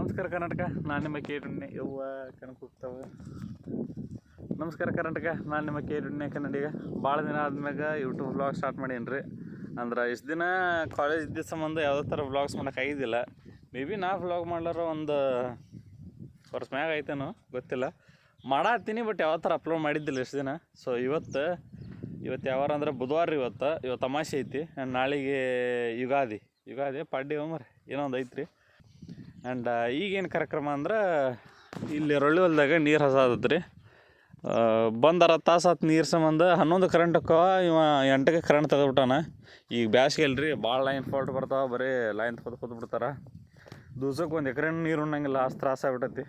ನಮಸ್ಕಾರ ಕರ್ನಾಟಕ, ನಾನು ನಿಮ್ಮ ಕೇರುಣ್ಯ ಯವ್ವ ಕನಕ ಹೋಗ್ತಾವೆ. ನಮಸ್ಕಾರ ಕರ್ನಾಟಕ, ನಾನು ನಿಮ್ಮ ಕೇರುಣ್ಯ ಕನ್ನಡಿಗ. ಭಾಳ ದಿನ ಆದ್ಮ್ಯಾಗ ಯೂಟ್ಯೂಬ್ ವ್ಲಾಗ್ ಸ್ಟಾರ್ಟ್ ಮಾಡೀನಿ ರೀ. ಅಂದ್ರೆ ಇಷ್ಟು ದಿನ ಕಾಲೇಜ್ ಇದ್ದ ಸಂಬಂಧ ಯಾವುದೇ ಥರ ವ್ಲಾಗ್ಸ್ ಮಾಡೋಕ್ಕಾಗಿದ್ದಿಲ್ಲ. ಮೇ ಬಿ ನಾ ವ್ಲಾಗ್ ಮಾಡ್ಲಾರ ಒಂದು ವರ್ಷ ಮ್ಯಾಗ ಐತೇನೋ ಗೊತ್ತಿಲ್ಲ. ಮಾಡತ್ತೀನಿ ಬಟ್ ಯಾವ ಥರ ಅಪ್ಲೋಡ್ ಮಾಡಿದ್ದಿಲ್ಲ ಇಷ್ಟು ದಿನ. ಸೊ ಇವತ್ತು ಯಾವಾರ ಅಂದ್ರೆ ಬುಧವಾರ ರೀ. ಇವತ್ತು ಅಮಾಸೆ ಐತಿ. ಆ್ಯಂಡ್ ನಾಳೆಗೆ ಯುಗಾದಿ ಪಾಡ್ಯ ಮರ ಏನೋ ಒಂದು ಐತ್ರಿ. ಆ್ಯಂಡ್ ಈಗೇನು ಕಾರ್ಯಕ್ರಮ ಅಂದ್ರೆ ಇಲ್ಲಿ ರೊಳ್ಳಿ ಹೊಲ್ದಾಗ ನೀರು ಹಸಾದತ್ ರೀ. ಬಂದು ತಾಸು ಆತು ನೀರು ಸಂಬಂಧ 11 ಕರೆಂಟ್ ಹೋಕ್ಕವ. ಇವ 8ಕ್ಕೆ ಕರೆಂಟ್ ತೆಗೆದ್ಬಿಟ್ಟಾನ. ಈಗ ಬ್ಯಾಸ್ಗೆ ಅಲ್ರಿ, ಭಾಳ ಲೈನ್ ಫಾಲ್ಟ್ ಬರ್ತಾವೆ. ಬರೀ ಲೈನ್ ಕೂತ್ ಬಿಡ್ತಾರೆ. ದಿವ್ಸಕ್ಕೆ 1 ಎಕರೆ ನೀರು ಉಣ್ಣಂಗಿಲ್ಲ, ಅಷ್ಟು ತ್ರಾಸ ಆಗ್ಬಿಟ್ಟೈತಿ.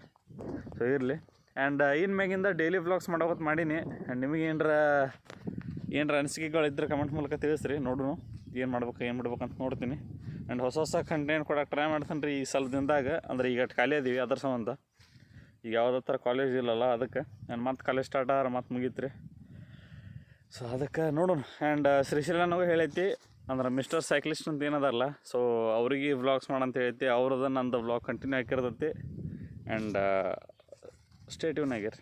ಸೊ ಇರಲಿ. ಆ್ಯಂಡ್ ಇನ್ನು ಮ್ಯಾಗಿಂದ ಡೈಲಿ ವ್ಲಾಗ್ಸ್ ಮಾಡೋಕೆ ಮಾಡೀನಿ. ಆ್ಯಂಡ್ ನಿಮಗೆ ಏನರ ಅನಿಸಿಕೆಗಳಿದ್ರೆ ಕಮೆಂಟ್ ಮೂಲಕ ತಿಳಿಸ್ರಿ. ನೋಡೋಣ ಏನು ಮಾಡ್ಬೇಕಂತ ನೋಡ್ತೀನಿ. ಆ್ಯಂಡ್ ಹೊಸ ಕಂಟೆಂಟ್ ಕೊಡೋಕೆ ಟ್ರೈ ಮಾಡ್ತೀನಿ ರೀ ಈ ಸ್ವಲ್ಪ ದಿನದಾಗ. ಅಂದ್ರೆ ಈಗ ಖಾಲಿ ಅದೀವಿ ಅದ್ರ ಸಂಬಂಧ. ಈಗ ಯಾವುದೇ ಥರ ಕಾಲೇಜ್ ಇಲ್ಲಲ್ಲ, ಅದಕ್ಕೆ ನಾನು ಮತ್ತೆ ಕಾಲೇಜ್ ಸ್ಟಾರ್ಟ್ ಆದ್ರೆ ಮತ್ತೆ ಮುಗೀತು ರೀ. ಸೊ ಅದಕ್ಕೆ ನೋಡೋಣ. ಆ್ಯಂಡ್ ಶ್ರೀಶೈಲನಗೂ ಹೇಳೈತಿ, ಅಂದ್ರೆ ಮಿಸ್ಟರ್ ಸೈಕ್ಲಿಸ್ಟ್ ಅಂತ ಏನದಾರಲ್ಲ, ಸೊ ಅವ್ರಿಗೆ ವ್ಲಾಗ್ಸ್ ಮಾಡಂತ ಹೇಳೈತಿ. ಅವ್ರದ್ದು ನಂದು ವ್ಲಾಗ್ ಕಂಟಿನ್ಯೂ ಆಗಿರ್ತೈತಿ. ಆ್ಯಂಡ್ ಸ್ಟೇ ಟ್ಯೂನ್ ಆಗಿರಿ.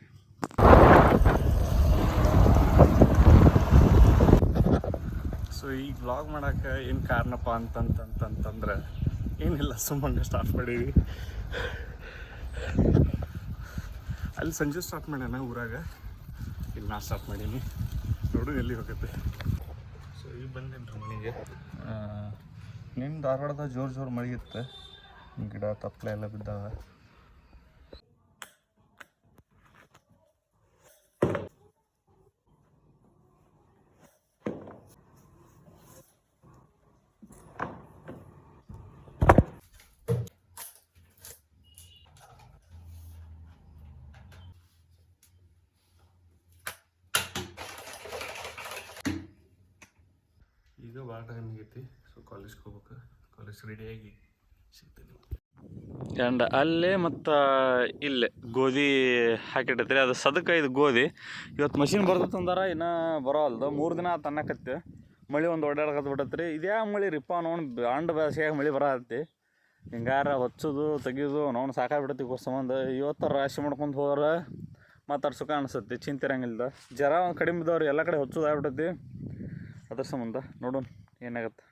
ಸೊ ಈಗ ವ್ಲಾಗ್ ಮಾಡೋಕೆ ಏನು ಕಾರಣಪ್ಪ ಅಂತಂದ್ರೆ ಏನಿಲ್ಲ, ಸುಮ್ಮನೆ ಸ್ಟಾರ್ಟ್ ಮಾಡೀವಿ. ಅಲ್ಲಿ ಸಂಜೆ ಸ್ಟಾರ್ಟ್ ಮಾಡ್ಯಾನ ಊರಾಗ, ಇಲ್ಲಿ ನಾ ಸ್ಟಾರ್ಟ್ ಮಾಡೀನಿ. ನೋಡು ಎಲ್ಲಿ ಹೋಗುತ್ತೆ. ಸೊ ಈಗ ಬಂದೇನಿ ರೀ ಮನೆಗೆ. ನಿಮ್ಮ ಧಾರವಾಡದ ಜೋರು ಮಳೆ ಇತ್ತು. ಗಿಡ ತಪ್ಪಲೆ ಎಲ್ಲ ಬಿದ್ದಾವ. ಈಗ ಭಾಳ ಟೈಮ್ ಆಗೈತಿ. ಸೊ ಕಾಲೇಜ್ಗೆ ಹೋಗ್ಬೇಕು. ಕಾಲೇಜ್ ರೆಡಿಯಾಗಿ ಸಿಗ್ತೀನಿ. ಆ್ಯಂಡ್ ಅಲ್ಲೇ ಮತ್ತು ಇಲ್ಲೇ ಗೋಧಿ ಹಾಕಿಟ್ಟೈತ್ರಿ. ಅದು ಸದಕ್ಕೆ ಇದು ಗೋಧಿ ಇವತ್ತು ಮಷಿನ್ ಬರ್ತಂದಾರ, ಇನ್ನೂ ಬರೋಲ್ದು. 3 ದಿನ ಆತು ಅನ್ನಕತ್ತೆ. ಮಳೆ ಒಂದು ಓಡಾಡಕತ್ಬಿಟ್ಟತ್ರಿ. ಇದ್ಯಾ ಮಳೆ ರಿಪ್ಪ ನೋಡು, ಅಂಡ್ ಬೇಸಿಯಾಗಿ ಮಳೆ ಬರತ್ತಿ. ಹಿಂಗಾರ ಹೊಚ್ಚೋದು ತೆಗಿಯೋದು ನೋಡು ಸಾಕಾಗ್ಬಿಡತ್ತಿ. ಸಂಬಂಧ ಇವತ್ತು ರಾಶಿ ಮಾಡ್ಕೊಂಡು ಹೋದ್ರೆ ಮತ್ತು ಅದ್ರ ಸುಖ ಅನಿಸುತ್ತೆ, ಚಿಂತೆ ಇರಂಗಿಲ್ದ. ಜರ ಒಂದು ಕಡಿಮೆ ಬಿದ್ದವ್ರಿ, ಎಲ್ಲ ಕಡೆ ಹೊಚ್ಚೋದು ಆಗ್ಬಿಟ್ಟೈತಿ. ಅದ್ರ ಸಂಬಂಧ ನೋಡೋಣ ಏನಾಗತ್ತೆ.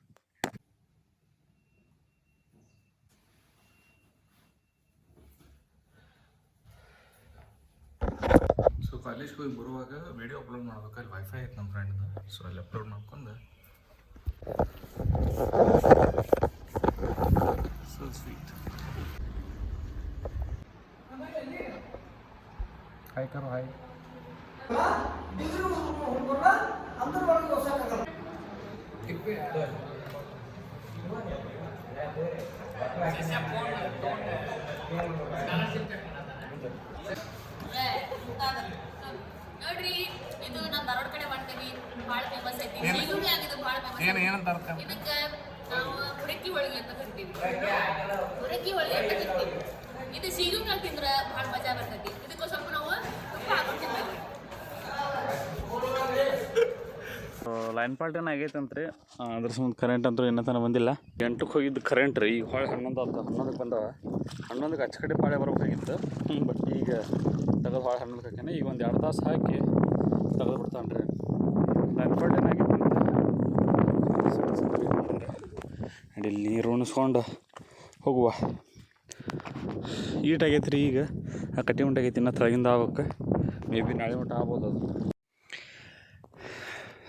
ಸೊ ಕಾಲೇಜ್ಗೆ ಹೋಗಿ ಬರುವಾಗ ವಿಡಿಯೋ ಅಪ್ಲೋಡ್ ಮಾಡ್ಬೇಕು. ಅಲ್ಲಿ ವೈಫೈ ಐತೆ ನಮ್ಮ ಫ್ರೆಂಡ್ದು. ಸೊ ಅಲ್ಲಿ ಅಪ್ಲೋಡ್ ಮಾಡ್ಕೊಂಡು ಸೊ ಸ್ವೀಟ್ ಹಾಯ್ ಕರೋ ಹಾಯ್. ನೋಡ್ರಿ, ಇದು ನಮ್ಮ ಧಾರವಾಡ ಕಡೆ ಮಾಡ್ತೀವಿ. ಭಾಳ ಫೇಮಸ್ ಐತಿ. ಏನಂತ ಇದಕ್ಕೆ ನಾವು ಹುರಕ್ಕಿ ಹೋಳಿಗೆ ಅಂತ ಕರಿತೀವಿ. ಹುರಕ್ಕಿ ಹೋಳಿಗೆ ಅಂತ ಕರಿತೀವಿ. ಇದು ಸೀಗುಂಗಾಯಿ ತಿಂದ್ರೆ ಭಾಳ ಮಜಾ ಬರ್ತೈತಿ. ಇದಕ್ಕೆ ಸ್ವಲ್ಪ ನಾವು ತುಪ್ಪ ಹಾಕೊಂಡು ತಿನ್ಬೇಕು. ಲೈನ್ ಪಾಲ್ಟ್ ಏನೋ ಆಗೈತಂತ್ರಿ. ಅದ್ರ ಸಂಬಂಧ ಕರೆಂಟ್ ಅಂತೂ ಇನ್ನೂ ತನಕ ಬಂದಿಲ್ಲ. 8ಕ್ಕೆ ಹೋಗಿದ್ದು ಕರೆಂಟ್ ರೀ. ಈಗ ಹೊಳೆ 11 ಆಯ್ತು. 11ಕ್ಕೆ ಬಂದವ. 11ಕ್ಕೆ ಅಚ್ಚ ಕಡೆ ಪಾಳೆ ಬರ್ಬೇಕಾಗಿತ್ತು. ಬಟ್ ಈಗ ತೆಗೆದು ಹೊಳೆ 11ಕ್ಕೆ ಹಾಕ್ಯಾನೆ. ಈಗ ಒಂದು 2 ತಾಸು ಹಾಕಿ ತೆಗೆದು ಬಿಡ್ತಾನೆ ರೀ. ಲೈನ್ ಪಾಲ್ಟ್ ಏನಾಗೈತಂತ ಇಲ್ಲಿ ನೀರು ಉಣಿಸ್ಕೊಂಡು ಹೋಗುವ. ಈಟಾಗೈತೆ ರೀ. ಈಗ ಆ ಕಟ್ಟಿ ಉಂಟಾಗೈತಿ. ಇನ್ನೂ ತೆಳಗಿಂದ ಆಗ್ಬೇಕು. ಮೇ ಬಿ ನಾಳೆ ಮಟ್ಟ ಆಗ್ಬೋದು ಅದು.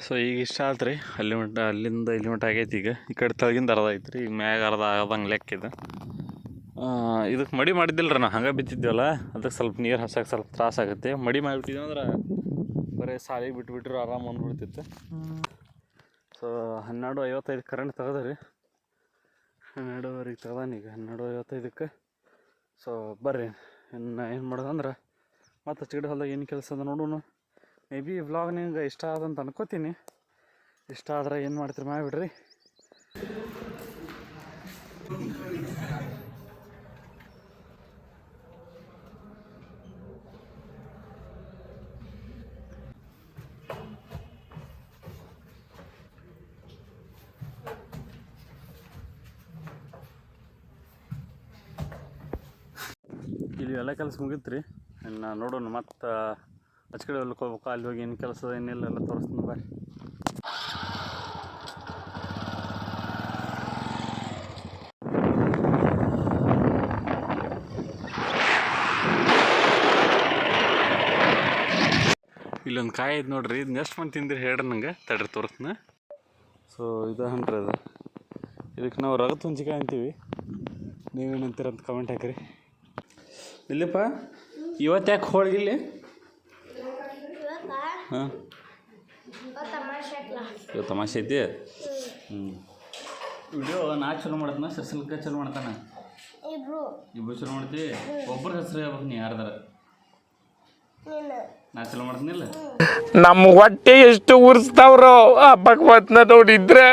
ಸೊ ಈಗ ಇಷ್ಟ ಆಯ್ತು ರೀ. ಅಲ್ಲಿಂದ ಇಲ್ಲಿ ಮಟ್ಟ ಆಗೈತಿ. ಈಗ ಈ ಕಡೆ ತೆಳಗಿಂದ ಅರ್ಧ ಐತೆ ರೀ. ಈಗ ಮ್ಯಾಗ ಅರ್ಧ ಆದಂಗೆ ಲೆಕ್ಕಿದೆ. ಇದಕ್ಕೆ ಮಡಿ ಮಾಡಿದ್ದಿಲ್ಲ ರೀ. ನಾವು ಹಂಗೆ ಬಿತ್ತಿದ್ದೀವಲ್ಲ, ಅದಕ್ಕೆ ಸ್ವಲ್ಪ ನೀರು ಹಸಕ್ಕೆ ಸ್ವಲ್ಪ ತ್ರಾಸ ಆಗುತ್ತೆ. ಮಡಿ ಮಾಡಿಬಿಟ್ಟಿದ್ವಿ ಅಂದ್ರೆ ಬರೀ ಸಾಲಿಗೆ ಬಿಟ್ಬಿಟ್ರೆ ಆರಾಮ ಬಂದುಬಿಡ್ತಿತ್ತು. ಸೊ 12:55 ಕರೆಂಟ್ ತೆಗೆದ ರೀ. 12:15 ತೆಗ್ದಾನ. ಈಗ 12:55. ಸೊ ಬರ್ರಿ, ಇನ್ನು ಏನು ಮಾಡೋದಂದ್ರೆ ಮತ್ತು ಹಚ್ಚಿಗಡೆ ಹೊಲ್ದಾಗ ಏನು ಕೆಲಸ ಅದ ನೋಡೋಣ. ಮೇ ಬಿ ವ್ಲಾಗ್ ನಿಮ್ಗೆ ಇಷ್ಟ ಆದಂತ ಅನ್ಕೋತೀನಿ. ಇಷ್ಟ ಆದ್ರೆ ಏನು ಮಾಡ್ತೀರಿ ಮಾಡಿಬಿಡ್ರಿ. ಇಲ್ಲಿ ಎಲ್ಲ ಕೆಲಸ ಮುಗಿತ್ರಿ. ಇನ್ನು ನೋಡೋಣ ಮತ್ತು ಆಚೆ ಕಡೆ ಹೊಲಕ್ಕೆ ಹೋಗ್ಬೇಕು. ಅಲ್ಲಿ ಹೋಗಿ ಏನು ಕೆಲಸ ಏನಿಲ್ಲ ಎಲ್ಲ ತೋರಿಸ್ತೀನಿ ಬಾಯ್. ಇಲ್ಲೊಂದು ಕಾಯಿ ಐತೆ ನೋಡ್ರಿ, ಇದು ಎಷ್ಟು ಮಂದಿ ತಿಂದಿರಿ ಹೇಳ್ರಿ ನಂಗೆ, ತಡ್ರಿ ತೋರಿಸ್ತೀನಿ. ಸೊ ಇದು ಹಂಡ್ರಿ ಅದು, ಇದಕ್ಕೆ ನಾವು ರಗತ್ ಹುಂಚಿಕಾಯಿ ಅಂತೀವಿ. ನೀವೇನಂತೀರಂತ ಕಮೆಂಟ್ ಹಾಕಿರಿ. ಇಲ್ಲಪ್ಪ ಇವತ್ತು ಯಾಕೆ ಹೋಳಿಗಿಲ್ಲಿ? ಹಾಂ ಇವತ್ತು ತಮಾಷೆ ಐತಿ. ವಿಡಿಯೋ ನಾ ಚಲೋ ಮಾಡತ್ನ ಸರ್ಸಲ್ಕ ಚಲೋ ಮಾಡ್ತಾನ? ಇಬ್ಬರು ಚಲೋ ಮಾಡ್ತೀವಿ. ಒಬ್ಬರ ಹೆಸರು ಹೇಳ್ಬೇಕು ನೀ ಯಾರ್ದಾರ. ನಾ ಚಲೋ ಮಾಡ್ತೀನಿಲ್ಲ? ನಮ್ಮ ಹೊಟ್ಟೆ ಎಷ್ಟು ಉರ್ಸ್ತಾವ್ರೋ ಆ ಭಗವತ್ನ ನೋಡಿದ್ರೆ.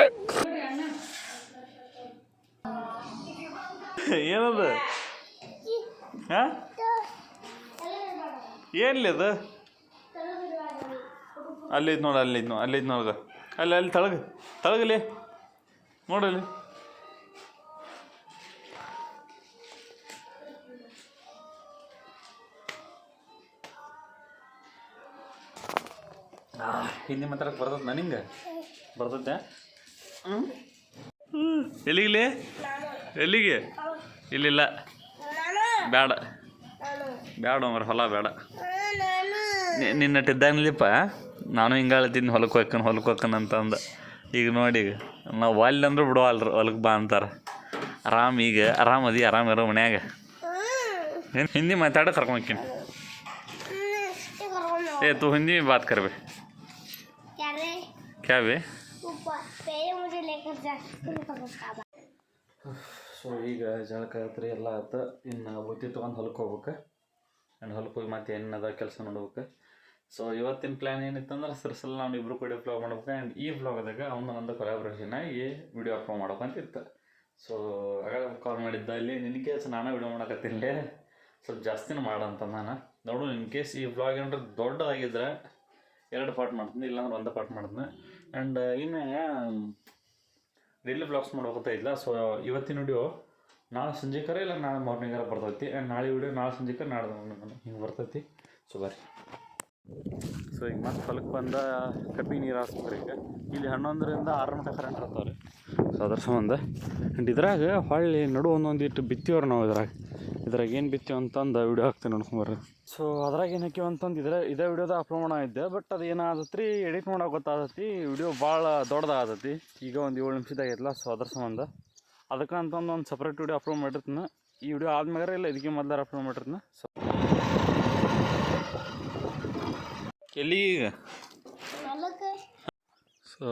ಏನದು? ಹಾಂ ಏನ್ಲಿ ಅದು? ಅಲ್ಲಿದ್ದು ನೋಡು, ಅಲ್ಲಿದ್ದು ನೋಡ್ಗ, ಅಲ್ಲಿ ತಳಗಲಿ ನೋಡಲ್ಲಿ. ಹಿಂದಿ ಮಾತಾಡಕ್ಕೆ ಬರ್ತದ ನಿಂಗೆ? ಬರ್ತೈತೆ? ಎಲ್ಲಿಗೆ? ಎಲ್ಲಿಗೆ? ಇಲ್ಲಿಲ್ಲ, ಬೇಡ ಮರ, ಹೊಲ ಬೇಡ. ನಿನ್ನಟ್ಟಿದ್ದಾಗಲಿಪ್ಪ ನಾನು ಹಿಂಗೆ ಹೇಳ್ತೀನಿ ಹೊಲಕ್ಕೆ ಹೋಗ್ಕನ್ ಅಂತಂದ. ಈಗ ನೋಡಿ, ಈಗ ನಾವು ಅಲ್ಲಿ ಅಂದ್ರೆ ಬಿಡೋವಲ್ರಿ, ಹೊಲಕ್ಕೆ ಬಾ ಅಂತಾರೆ. ಈಗ ಆರಾಮಿರೋ ಮನ್ಯಾಗ ಹಿಂದಿ ಮಾತಾಡೋ ಕರ್ಕೊಂಡ್ತೀನಿ. तू हिंदी में बात कर बे। क्या बे? मुझे लेकर जा। ಸೊ ಈಗ ಜಳಕ ಆತ್ರಿ, ಎಲ್ಲ ಆಯ್ತು. ಇನ್ನು ಬುತ್ತಿ ತೊಗೊಂಡು ಹೊಲಕ್ಕೆ ಹೋಗ್ಬೇಕು. ಆ್ಯಂಡ್ ಹೊಲಕ್ಕೆ ಹೋಗಿ ಮತ್ತೆ ಏನದ ಕೆಲಸ ನೋಡ್ಬೇಕು. ಸೊ ಇವತ್ತಿನ ಪ್ಲ್ಯಾನ್ ಏನಿತ್ತಂದ್ರೆ ಸರ್ಸಲ್ ನಾವು ಇಬ್ಬರು ಕೂಡ ವ್ಲಾಗ್ ಮಾಡ್ಬೇಕು. ಆ್ಯಂಡ್ ಈ ವ್ಲಾಗದಾಗ ಅವನೊಂದು ಕೊಲಾಬ್ರೇಷನ್ ಆಗಿ ವಿಡಿಯೋ ಅಪ್ಲೋಡ್ ಮಾಡ್ಬೇಕಂತಿತ್ತು. ಸೊ ಆಗ ಕಾಲ್ ಮಾಡಿದ್ದ, ಇಲ್ಲಿ ನಿನ್ನ ಕೇಸ್ ನಾನು ವಿಡಿಯೋ ಮಾಡಕತ್ತಿಲ್ಲೇ ಸ್ವಲ್ಪ ಜಾಸ್ತಿನೂ ಮಾಡಂತ ನಾನು ನೋಡು. ಇನ್ ಕೇಸ್ ಈ ವ್ಲಾಗ್ ಏನಾರ ದೊಡ್ಡದಾಗಿದ್ರೆ 2 ಪಾರ್ಟ್ ಮಾಡ್ತೀನಿ, ಇಲ್ಲಾಂದ್ರೆ 1 ಪಾರ್ಟ್ ಮಾಡ್ತೀನಿ. ಆ್ಯಂಡ್ ಇನ್ನು ಡೈಲಿ ವ್ಲಾಗ್ಸ್ ಮಾಡ್ಬೇಕಂತ ಇಲ್ಲ. ಸೊ ಇವತ್ತಿನ ವಿಡಿಯೋ ನಾಳೆ ಸಂಜೆಕರ ಇಲ್ಲ ನಾಳೆ ಮಾರ್ನಿಂಗರ ಬರ್ತೈತಿ. ಆ್ಯಂಡ್ ನಾಳೆ ವಿಡಿಯೋ ನಾಳೆ ಸಂಜೆಕರ ನಾಳೆ ಹಿಂಗೆ ಬರ್ತೈತಿ. ಸೊ ಬರ್ರಿ. ಸೊ ಈಗ ಮತ್ತೆ ಹೊಲಕ್ಕೆ ಬಂದ ಕಬ್ಬಿ ನೀರು ಹಾಸ್ಬೇಕ್ರಿ. ಈಗ ಇಲ್ಲಿ 11ರಿಂದ 6 ಮಟ್ಟ ಕರೆಂಟ್ ಇರ್ತಾವೆ ರೀ. ಸೊ ಅದ್ರ ಸಂಬಂಧ ಆ್ಯಂಡ್ ಇದ್ರಾಗ ಹೊಳ್ಳಿ ನಡು ಒಂದೊಂದಿಟ್ಟು ಬಿತ್ತೀವ್ರಿ ನಾವು. ಇದ್ರಾಗ ಏನು ಬಿತ್ತೀವಿ ಅಂತಂದು ವಿಡಿಯೋ ಹಾಕ್ತೀನಿ ನೋಡ್ಕೊಂಬರ್ರಿ. ಸೊ ಅದ್ರಾಗ ಏನು ಹಾಕಿವಿ ಅಂತಂದು ಇದೇ ವಿಡಿಯೋದ ಅಪ್ಲೋಡ್ ಮಾಡಿದ್ದೆ. ಬಟ್ ಅದು ಏನಾದತ್ರಿ, ಎಡಿಟ್ ಮಾಡೋಕೆ ಗೊತ್ತಾಗತ್ತಿ, ವಿಡಿಯೋ ಭಾಳ ದೊಡ್ಡದಾಗತ್ತೈತಿ. ಈಗ ಒಂದು 7 ನಿಮಿಷದಾಗಿರಲ್ಲ. ಸೊ ಅದ್ರ ಸಂಬಂಧ ಅದಕ್ಕೆ ಅಂತಂದು ಒಂದು ಸಪ್ರೇಟ್ ವಿಡಿಯೋ ಅಪ್ಲೋಡ್ ಮಾಡಿರ್ತೀನಿ. ಈ ವಿಡಿಯೋ ಆದ್ಮೇಲೆ ಇಲ್ಲ, ಇದಕ್ಕೆ ಮೊದಲಾರ ಅಪ್ಲೋಡ್ ಮಾಡಿರ್ತೀನಿ. ಸೊ ಎಲ್ಲಿ ಈಗ? ಸೊ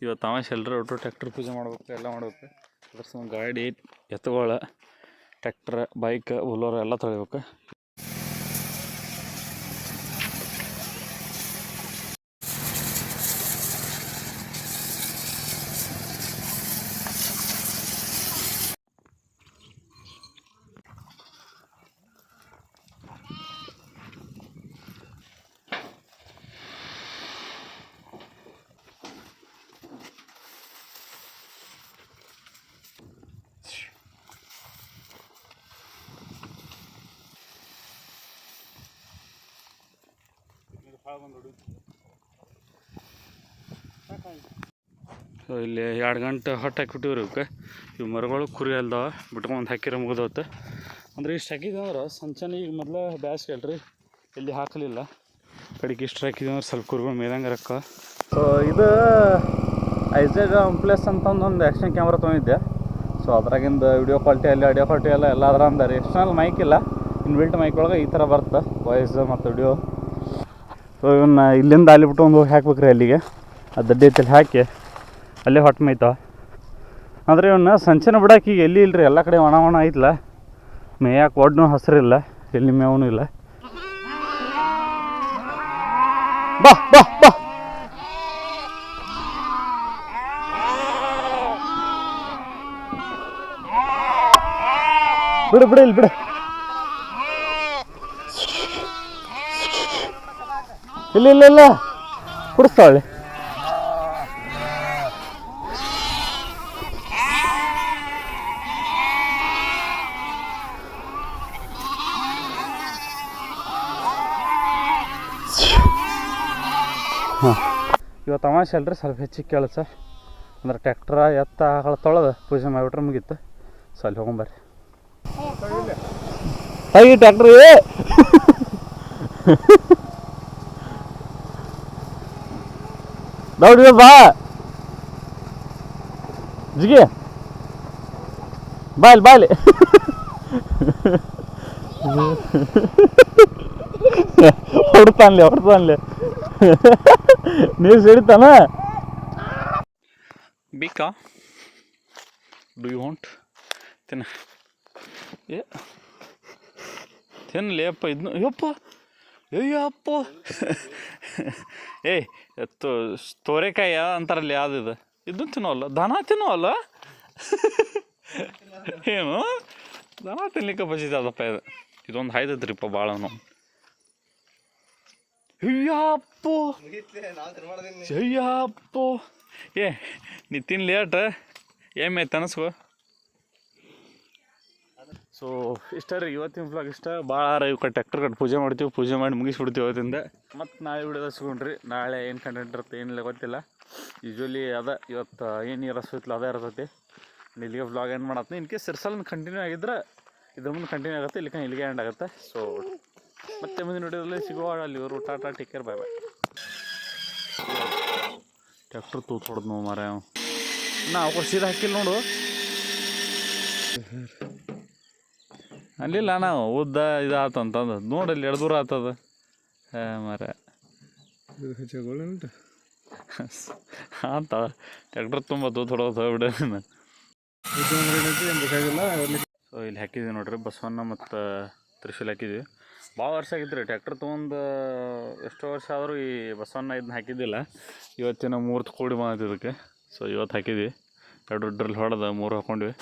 ಇವತ್ತು ತಮಾಷೆ ಎಲ್ಲರೂ ಒಟ್ಟು ಟ್ರ್ಯಾಕ್ಟರ್ ಪೂಜೆ ಮಾಡ್ಬೇಕು, ಎಲ್ಲ ಮಾಡ್ಬೇಕು. ಅದ್ರ ಸಂಬಂಧ ಗಾಡಿ ಎತ್ತುಗಳ ಟ್ರ್ಯಾಕ್ಟರ್, ಬೈಕ್, ಬುಲೋರ್ ಎಲ್ಲ ತೊಳಿಬೇಕು. ಸೊ ಇಲ್ಲಿ 2 ಗಂಟೆ ಹೊಟ್ಟು ಹಾಕಿಬಿಟ್ಟಿವ್ರಿ ಇವಕ್ಕೆ. ಇವು ಮರಗಳು ಕುರಿ ಅಲ್ದಾವ, ಬಿಟ್ಕೊಂಡು ಹಾಕಿರೋ ಮುಗಿದೋತು. ಅಂದ್ರೆ ಇಷ್ಟು ಹಾಕಿದಂದ್ರೆ ಸಂಚನೆ ಈಗ ಮೊದಲು ಬ್ಯಾಸ್ಗೆ ಅಲ್ರಿ, ಇಲ್ಲಿ ಹಾಕಲಿಲ್ಲ. ಕಡೆಗೆ ಇಷ್ಟು ಹಾಕಿದ್ವಿ ಅಂದ್ರೆ ಸ್ವಲ್ಪ ಕುರಿಗಳು ಮೇದಂಗೆ ರೊಕ್ಕ. ಸೊ ಇದು ಐಜಾಗ್ ಪ್ಲೇಸ್ ಅಂತಂದು ಒಂದು ಆ್ಯಕ್ಷನ್ ಕ್ಯಾಮ್ರಾ ತೊಗೊಂಡಿದ್ದೆ. ಸೊ ಅದ್ರಾಗಿಂದ ವಿಡಿಯೋ ಕ್ವಾಲಿಟಿ ಅಲ್ಲಿ ಆಡಿಯೋ ಕ್ವಾಲಿಟಿ ಎಲ್ಲ ಅದ್ರ ಅಂದಾರೆ. ಎಕ್ಸ್ಟರ್ನಲ್ ಮೈಕ್ ಇಲ್ಲ, ಇನ್ಬಿಲ್ಟ್ ಮೈಕ್ ಒಳಗೆ ಈ ಥರ ಬರುತ್ತೆ ವಾಯ್ಸ್ ಮತ್ತು ವಿಡಿಯೋ. ಸೊ ಇವನ್ನ ಇಲ್ಲಿಂದ ಅಲ್ಲಿ ಬಿಟ್ಟು ಒಂದು ಹೋಗಿ ಹಾಕ್ಬೇಕ್ರಿ ಅಲ್ಲಿಗೆ. ಆ ದಡ್ಡಿ ಐತಲ್ಲಿ ಹಾಕಿ ಅಲ್ಲೇ ಹೊಟ್ಟೆ ಮೇಯ್ತಾವ. ಅಂದರೆ ಇವನ್ನ ಸಂಚೆನ ಬಿಡಾಕಿ ಈಗ ಎಲ್ಲಿ ಇಲ್ಲರಿ, ಎಲ್ಲ ಕಡೆ ಒಣ ಐತಲ್ಲ, ಮೇಯಕ್ಕೆ ಒಡ್ನೂ ಹಸಿರಿಲ್ಲ, ಎಲ್ಲಿ ಮೇವೂ ಇಲ್ಲ. ಬಾ ಬಾ ಬಾ ಬಿಡು ಬಿಡು ಇಲ್ಲಿ ಬಿಡು. ಇಲ್ಲ ಕುಡಿಸ್ತಾಳೆ. ಇವತ್ತು ಅಮಾವಾಸ್ಯೆ ಅಲ್ರಿ ಸ್ವಲ್ಪ ಹೆಚ್ಚಿಗೆ ಕೆಲಸ ಅಂದ್ರೆ ಟ್ಯಾಕ್ಟ್ರ ಎತ್ತ ಆಕಳ ತೊಳೆದು ಪೂಜೆ ಮಾಡಿಬಿಟ್ರೆ ಮುಗೀತು. ಸೊ ಅಲ್ಲಿ ಹೋಗೊಂಬರ್ರಿ. ಹಾಗೆ ಟ್ಯಾಕ್ಟ್ರಿ ನೋಡಿ ಬಾ ಜಿಗಿ ಬಾಯ್ಲಿ ಬಾಯ್ಲಿ ಹೊಡ್ತಾನ್ಲೆ ನೀರು ಸಿಡಿತಾನ. ಬೇಕಾ ಡು ಯು ವಾಂಟ್ ತಿನ್ನ ಏ ತಿನ್ನಲಿ ಅಪ್ಪ ಇದನ್ನು ಅಯ್ಯಪ್ಪ ಅಯ್ಯಪ್ಪ ಏಯ್ ತೋರೆಕಾಯಿ ಅಂತಾರಲ್ಲ ಯಾವ್ದಿದು ಇದನ್ನು ತಿನ್ನೋಲ್ಲ ದನ ತಿನ್ನೋಲ್ಲ ಏನು ದನ ತಿನ್ಲಿಕ್ಕೆ ಬಸಿದ ಅದಪ್ಪ ಇದು ಇದೊಂದು ಹಾಯ್ದೈತ್ರಿಪ್ಪ ಭಾಳ ನಾವು ಅಯ್ಯಪ್ಪೋ ಅಯ್ಯಪ್ಪೋ ಏ ನೀ ತಿನ್ ಲೇಟ್ ಏಮೈತೆ ಅನಿಸ್ಕೋ. ಸೊ ಇಷ್ಟ ರೀ ಇವತ್ತಿನ ವ್ಲಾಗ್ ಇಷ್ಟ. ಭಾಳ ಇವ್ ಟ್ಯಾಕ್ಟರ್ ಕಟ್ ಪೂಜೆ ಮಾಡ್ತೀವಿ, ಪೂಜೆ ಮಾಡಿ ಮುಗಿಸ್ಬಿಡ್ತೀವಿ ಇವತ್ತಿಂದ. ಮತ್ತು ನಾಳೆ ವಿಡಿಯೋದ ಸಿಗೋಣ್ರಿ. ನಾಳೆ ಏನು ಕಂಟೆಂಟ್ ಇರುತ್ತೆ ಏನಿಲ್ಲ ಗೊತ್ತಿಲ್ಲ. ಯೂಶ್ವಲಿ ಅದ ಇವತ್ತು ಏನು ಇರಸ್ತೈತಿಲ್ಲ ಅದೇ ಇರ್ತೈತಿ. ಇಲ್ಲಿಗೆ ವ್ಲಾಗ್ ಏನು ಮಾಡತ್ತೀನಿ. ಇನ್ ಕೇಸ್ ಸಿರ್ಸಲ್ ಕಂಟಿನ್ಯೂ ಆಗಿದ್ರೆ ಇದ್ರ ಮುಂದೆ ಕಂಟಿನ್ಯೂ ಆಗುತ್ತೆ, ಇಲ್ಲಿಗೆ ಎಂಡ್ ಆಗುತ್ತೆ. ಸೊ ಮತ್ತೆ ಮುಂದಿನ ವಿಡಿಯೋದಲ್ಲಿ ಸಿಗುವ. ಅಲ್ಲಿವರು ಟಾಟಾ ಟೇಕ್ ಕೇರ್ ಬಾಯ್ ಬಾಯ್. ಟ್ಯಾಕ್ಟರ್ ತೂತ್ ಹೊಡೆದು ನಾವು ಮಾರ ನಾವು ಸೀದಾ ಹಾಕಿಲ್ಲ ನೋಡು ಅಲ್ಲಿಲ್ಲ ನಾವು ಉದ್ದ ಇದಾತಂತಂದು ನೋಡಲ್ಲಿ ಎರಡು ದೂರ ಆಗ್ತದ ಮರ ಅಂತ ಟ್ಯಾಕ್ಟರ್ ತುಂಬ ತೂತ್ ಹೊಡೋದು ಹೋಗ್ಬಿಡ. ಸೊ ಇಲ್ಲಿ ಹಾಕಿದ್ವಿ ನೋಡ್ರಿ ಬಸವಣ್ಣ ಮತ್ತು ತ್ರಿಶೂಲ್ ಹಾಕಿದ್ವಿ. ಭಾಳ ವರ್ಷ ಆಗಿತ್ತು ರೀ ಟ್ಯಾಕ್ಟರ್ ತೊಗೊಂಡು ಎಷ್ಟೋ ವರ್ಷ ಆದರೂ ಈ ಬಸವಣ್ಣ ಇದನ್ನ ಹಾಕಿದ್ದಿಲ್ಲ. ಇವತ್ತಿನ ಮೂರ್ತಿ ಕೂಡಿ ಬಂದಿದ್ದಕ್ಕೆ. ಸೊ ಇವತ್ತು ಹಾಕಿದ್ವಿ. ಎರಡು ಡ್ರಿಲ್ ಹೊಡೆದ 3 ಹಾಕ್ಕೊಂಡ್ವಿ.